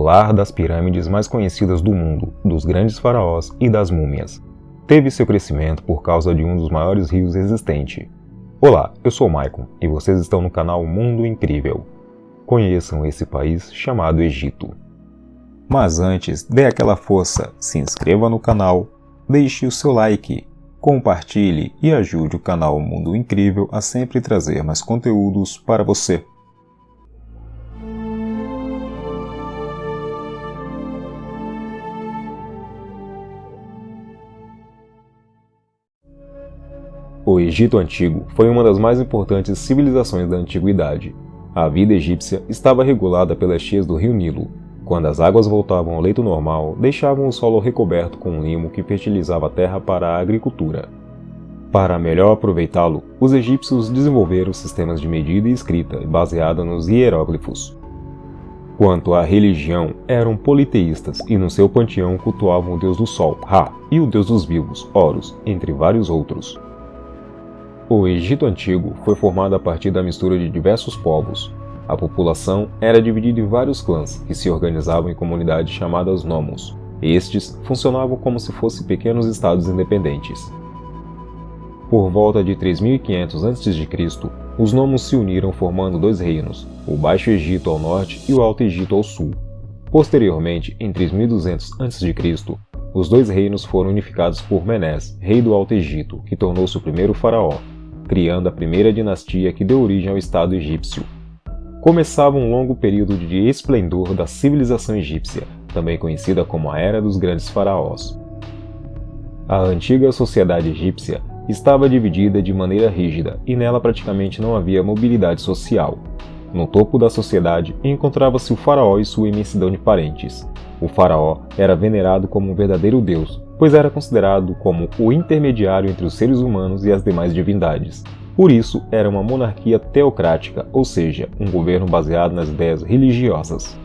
lar das pirâmides mais conhecidas do mundo, dos grandes faraós e das múmias. Teve seu crescimento por causa de um dos maiores rios existente. Olá, eu sou o Maicon e vocês estão no canal Mundo Incrível. Conheçam esse país chamado Egito. Mas antes, dê aquela força, se inscreva no canal, deixe o seu like, compartilhe e ajude o canal Mundo Incrível a sempre trazer mais conteúdos para você. O Egito Antigo foi uma das mais importantes civilizações da antiguidade. A vida egípcia estava regulada pelas cheias do rio Nilo. Quando as águas voltavam ao leito normal, deixavam o solo recoberto com um limo que fertilizava a terra para a agricultura. Para melhor aproveitá-lo, os egípcios desenvolveram sistemas de medida e escrita baseada nos hieróglifos. Quanto à religião, eram politeístas e no seu panteão cultuavam o deus do sol, Ra, e o deus dos vivos, Horus, entre vários outros. O Egito Antigo foi formado a partir da mistura de diversos povos. A população era dividida em vários clãs, que se organizavam em comunidades chamadas nomos. Estes funcionavam como se fossem pequenos estados independentes. Por volta de 3500 a.C., os nomos se uniram formando dois reinos, o Baixo Egito ao norte e o Alto Egito ao sul. Posteriormente, em 3200 a.C., os dois reinos foram unificados por Menés, rei do Alto Egito, que tornou-se o primeiro faraó, criando a primeira dinastia que deu origem ao Estado egípcio. Começava um longo período de esplendor da civilização egípcia, também conhecida como a Era dos Grandes Faraós. A antiga sociedade egípcia estava dividida de maneira rígida e nela praticamente não havia mobilidade social. No topo da sociedade encontrava-se o faraó e sua imensidão de parentes. O faraó era venerado como um verdadeiro deus, pois era considerado como o intermediário entre os seres humanos e as demais divindades. Por isso, era uma monarquia teocrática, ou seja, um governo baseado nas ideias religiosas.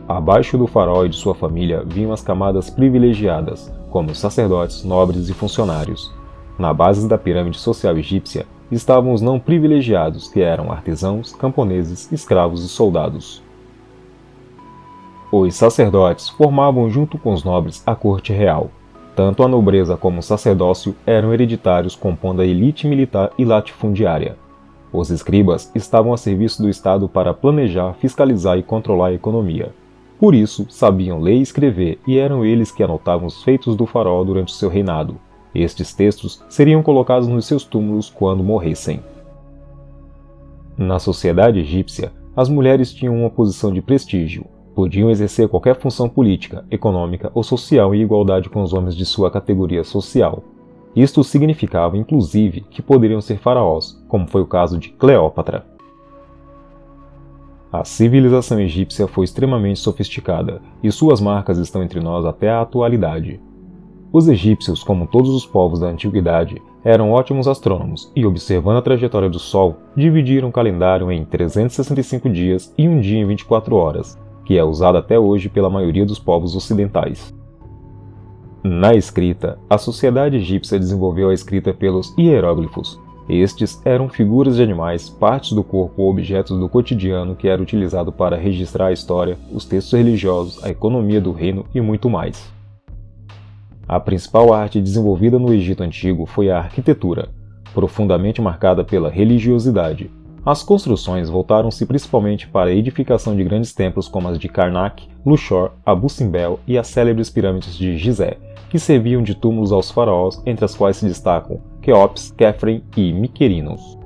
Abaixo do faraó e de sua família vinham as camadas privilegiadas, como os sacerdotes, nobres e funcionários. Na base da pirâmide social egípcia estavam os não privilegiados, que eram artesãos, camponeses, escravos e soldados. Os sacerdotes formavam junto com os nobres a corte real. Tanto a nobreza como o sacerdócio eram hereditários, compondo a elite militar e latifundiária. Os escribas estavam a serviço do Estado para planejar, fiscalizar e controlar a economia. Por isso, sabiam ler e escrever, e eram eles que anotavam os feitos do faraó durante o seu reinado. Estes textos seriam colocados nos seus túmulos quando morressem. Na sociedade egípcia, as mulheres tinham uma posição de prestígio. Podiam exercer qualquer função política, econômica ou social em igualdade com os homens de sua categoria social. Isto significava, inclusive, que poderiam ser faraós, como foi o caso de Cleópatra. A civilização egípcia foi extremamente sofisticada, e suas marcas estão entre nós até a atualidade. Os egípcios, como todos os povos da antiguidade, eram ótimos astrônomos e, observando a trajetória do Sol, dividiram o calendário em 365 dias e um dia em 24 horas, que é usado até hoje pela maioria dos povos ocidentais. Na escrita, a sociedade egípcia desenvolveu a escrita pelos hieróglifos. Estes eram figuras de animais, partes do corpo ou objetos do cotidiano que era utilizado para registrar a história, os textos religiosos, a economia do reino e muito mais. A principal arte desenvolvida no Egito Antigo foi a arquitetura, profundamente marcada pela religiosidade. As construções voltaram-se principalmente para a edificação de grandes templos como as de Karnak, Luxor, Abu Simbel e as célebres pirâmides de Gizé, que serviam de túmulos aos faraós, entre as quais se destacam Quéops, Quefren e Miquerinos.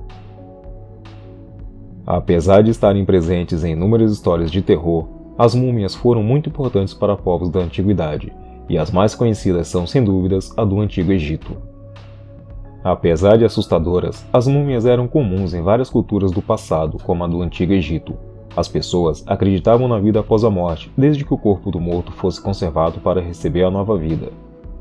Apesar de estarem presentes em inúmeras histórias de terror, as múmias foram muito importantes para povos da antiguidade, e as mais conhecidas são, sem dúvidas, a do Antigo Egito. Apesar de assustadoras, as múmias eram comuns em várias culturas do passado, como a do Antigo Egito. As pessoas acreditavam na vida após a morte, desde que o corpo do morto fosse conservado para receber a nova vida.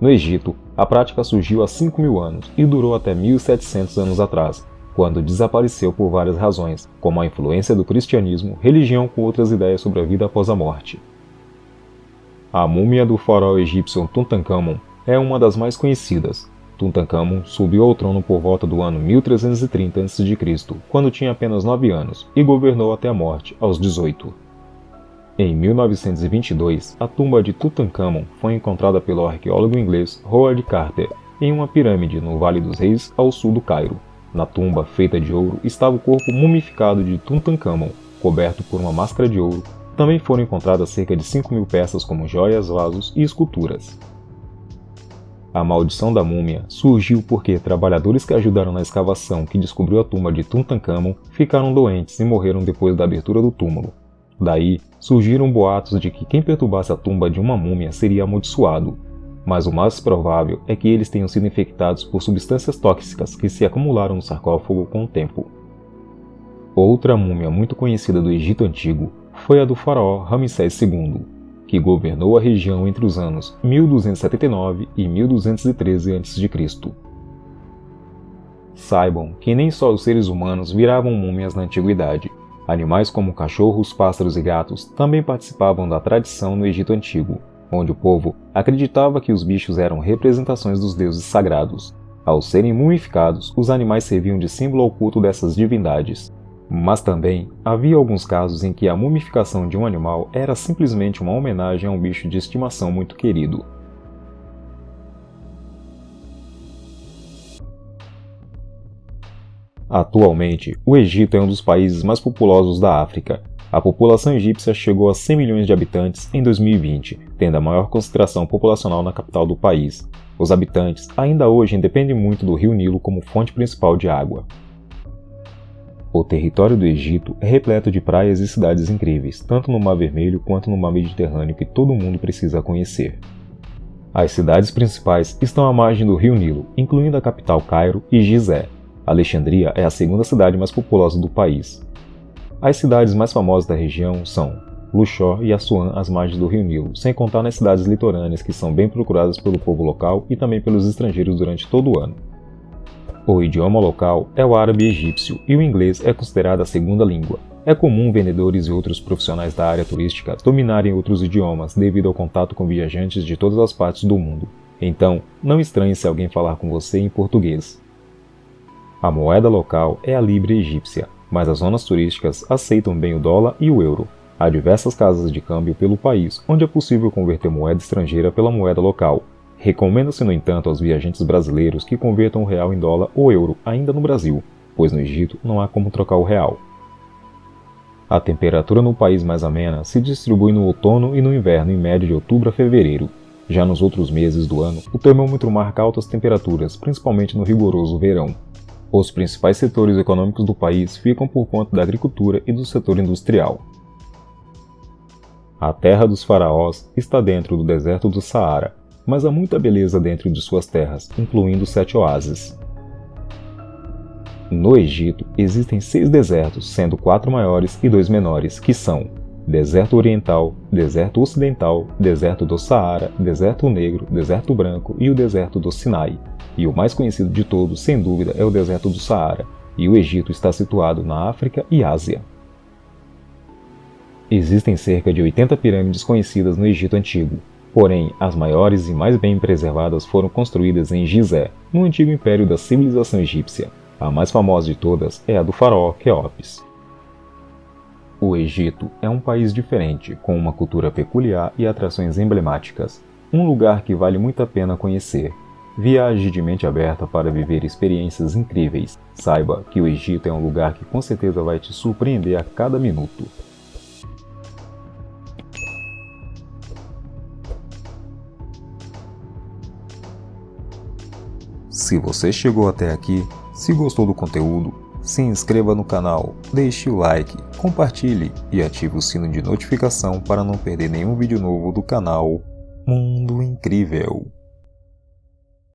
No Egito, a prática surgiu há 5.000 anos e durou até 1.700 anos atrás, quando desapareceu por várias razões, como a influência do cristianismo, religião com outras ideias sobre a vida após a morte. A múmia do faraó egípcio Tutankhamon é uma das mais conhecidas. Tutankhamon subiu ao trono por volta do ano 1330 a.C., quando tinha apenas 9 anos, e governou até a morte, aos 18. Em 1922, a tumba de Tutankhamon foi encontrada pelo arqueólogo inglês Howard Carter em uma pirâmide no Vale dos Reis, ao sul do Cairo. Na tumba, feita de ouro, estava o corpo mumificado de Tutankhamon, coberto por uma máscara de ouro. Também foram encontradas cerca de 5.000 peças como joias, vasos e esculturas. A maldição da múmia surgiu porque trabalhadores que ajudaram na escavação que descobriu a tumba de Tutankhamon ficaram doentes e morreram depois da abertura do túmulo. Daí, surgiram boatos de que quem perturbasse a tumba de uma múmia seria amaldiçoado, mas o mais provável é que eles tenham sido infectados por substâncias tóxicas que se acumularam no sarcófago com o tempo. Outra múmia muito conhecida do Egito Antigo foi a do faraó Ramsés II, que governou a região entre os anos 1279 e 1213 a.C. Saibam que nem só os seres humanos viravam múmias na antiguidade. Animais como cachorros, pássaros e gatos também participavam da tradição no Egito Antigo, onde o povo acreditava que os bichos eram representações dos deuses sagrados. Ao serem mumificados, os animais serviam de símbolo ao culto dessas divindades. Mas também havia alguns casos em que a mumificação de um animal era simplesmente uma homenagem a um bicho de estimação muito querido. Atualmente, o Egito é um dos países mais populosos da África. A população egípcia chegou a 100 milhões de habitantes em 2020, tendo a maior concentração populacional na capital do país. Os habitantes ainda hoje dependem muito do rio Nilo como fonte principal de água. O território do Egito é repleto de praias e cidades incríveis, tanto no Mar Vermelho quanto no Mar Mediterrâneo, que todo mundo precisa conhecer. As cidades principais estão à margem do rio Nilo, incluindo a capital Cairo e Gizé. Alexandria é a segunda cidade mais populosa do país. As cidades mais famosas da região são Luxor e Assuã, às margens do rio Nilo, sem contar nas cidades litorâneas que são bem procuradas pelo povo local e também pelos estrangeiros durante todo o ano. O idioma local é o árabe egípcio e o inglês é considerado a segunda língua. É comum vendedores e outros profissionais da área turística dominarem outros idiomas devido ao contato com viajantes de todas as partes do mundo. Então, não estranhe se alguém falar com você em português. A moeda local é a libra egípcia, mas as zonas turísticas aceitam bem o dólar e o euro. Há diversas casas de câmbio pelo país onde é possível converter moeda estrangeira pela moeda local. Recomenda-se, no entanto, aos viajantes brasileiros que convertam o real em dólar ou euro ainda no Brasil, pois no Egito não há como trocar o real. A temperatura no país mais amena se distribui no outono e no inverno, em média de outubro a fevereiro. Já nos outros meses do ano, o termômetro marca altas temperaturas, principalmente no rigoroso verão. Os principais setores econômicos do país ficam por conta da agricultura e do setor industrial. A terra dos faraós está dentro do deserto do Saara, mas há muita beleza dentro de suas terras, incluindo 7 oásis. No Egito, existem 6 desertos, sendo 4 maiores e 2 menores, que são Deserto Oriental, Deserto Ocidental, Deserto do Saara, Deserto Negro, Deserto Branco e o Deserto do Sinai. E o mais conhecido de todos, sem dúvida, é o Deserto do Saara, e o Egito está situado na África e Ásia. Existem cerca de 80 pirâmides conhecidas no Egito Antigo, porém, as maiores e mais bem preservadas foram construídas em Gizé, no antigo império da civilização egípcia. A mais famosa de todas é a do faraó Quéops. O Egito é um país diferente, com uma cultura peculiar e atrações emblemáticas, um lugar que vale muito a pena conhecer. Viaje de mente aberta para viver experiências incríveis. Saiba que o Egito é um lugar que com certeza vai te surpreender a cada minuto. Se você chegou até aqui, se gostou do conteúdo, se inscreva no canal, deixe o like, compartilhe e ative o sino de notificação para não perder nenhum vídeo novo do canal Mundo Incrível.